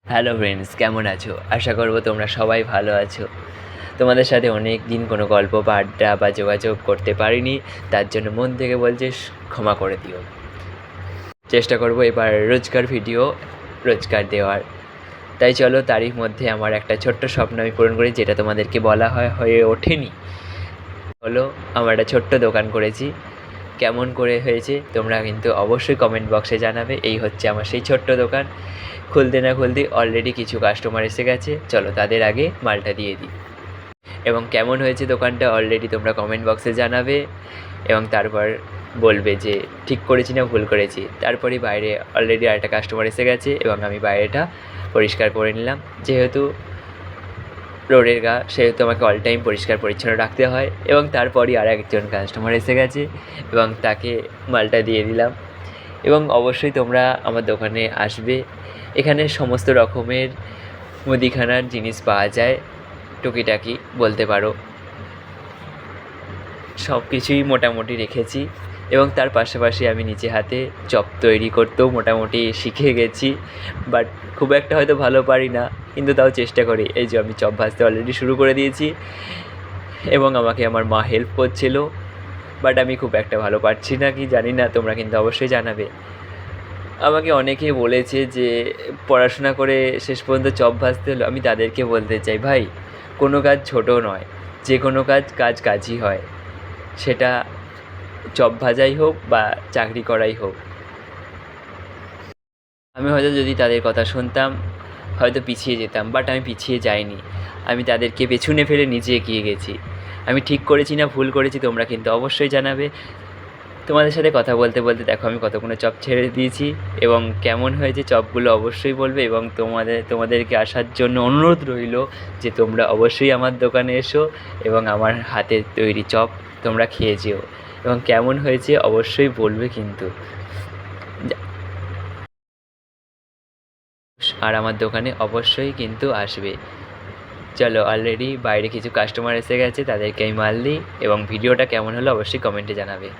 Hello friends, কেমন আছো? আশা করবো তোমরা সবাই ভালো আছো। তোমাদের সাথে অনেক দিন কোনো গল্প বা আড্ডা বা যোগাযোগ করতে পারিনি, তার জন্য মন থেকে বলছি ক্ষমা করে দিও। চেষ্টা করবো এবার রোজকার ভিডিও রোজকার দেওয়ার। তাই চলো, তারই মধ্যে আমার একটা ছোট্ট স্বপ্ন আমি পূরণ করি, যেটা তোমাদেরকে বলা হয়ে ওঠেনি। হলো, আমার একটা ছোট্ট দোকান করেছি। কেমন করে হয়েছে তোমরা কিন্তু অবশ্যই কমেন্ট বক্সে জানাবে। এই হচ্ছে আমার সেই ছোট্ট দোকান। খুলতে না খুলতে অলরেডি কিছু কাস্টমার এসে গেছে, চলো তাদের আগে মালটা দিয়ে দিই। এবং কেমন হয়েছে দোকানটা অলরেডি তোমরা কমেন্ট বক্সে জানাবে, এবং তারপর বলবে যে ঠিক করেছি না ভুল করেছি। তারপরই বাইরে অলরেডি আরেকটা কাস্টমার এসে গেছে এবং আমি বাইরেটা পরিষ্কার করে নিলাম। যেহেতু রোডের গা, সেহেতু আমাকে অল টাইম পরিষ্কার পরিচ্ছন্ন রাখতে হয়। এবং তারপরই আর একজন কাস্টমার এসে গেছে এবং তাকে মালটা দিয়ে দিলাম। এবং অবশ্যই তোমরা আমার দোকানে আসবে। এখানে সমস্ত রকমের মুদিখানার জিনিস পাওয়া যায়, টুকিটাকি বলতে পারো। সব কিছুই মোটামুটি রেখেছি। এবং তার পাশাপাশি আমি নিজে হাতে চপ তৈরি করতেও মোটামুটি শিখে গেছি, বাট খুব একটা হয়তো ভালো পারি না, কিন্তু তাও চেষ্টা করি। এই যে আমি চপ ভাজতে অলরেডি শুরু করে দিয়েছি এবং আমাকে আমার মা হেল্প করছিল, বাট আমি খুব একটা ভালো পারছি না কি জানি না, তোমরা কিন্তু অবশ্যই জানাবে। আমাকে অনেকে বলেছে যে পড়াশোনা করে শেষ পর্যন্ত চপ ভাজতে হলো। আমি তাদেরকে বলতে চাই, ভাই, কোনো কাজ ছোট নয়, যে কোনো কাজই হয়। সেটা চপ ভাজাই হোক বা চাকরি করাই হোক। আমি হয়তো যদি তাদের কথা শুনতাম হয়তো পিছিয়ে যেতাম, বাট আমি পিছিয়ে যাইনি। আমি তাদেরকে পেছনে ফেলে নিজে এগিয়ে গেছি। আমি ঠিক করেছি না ভুল করেছি তোমরা কিন্তু অবশ্যই জানাবে। তোমাদের সাথে কথা বলতে বলতে দেখো আমি কতগুলো চপ ছেড়ে দিয়েছি, এবং কেমন হয়েছে চপগুলো অবশ্যই বলবে। এবং তোমাদেরকে আসার জন্য অনুরোধ রইল যে তোমরা অবশ্যই আমার দোকানে এসো এবং আমার হাতের তৈরি চপ তোমরা খেয়ে যেও, এবং কেমন হয়েছে অবশ্যই বলবে কিন্তু। আর আমার দোকানে অবশ্যই কিন্তু আসবে। চলো, অলরেডি বাইরে কিছু কাস্টমার এসে গেছে, তাদেরকে আমি মাল দিই। এবং ভিডিওটা কেমন হলো অবশ্যই কমেন্টে জানাবে।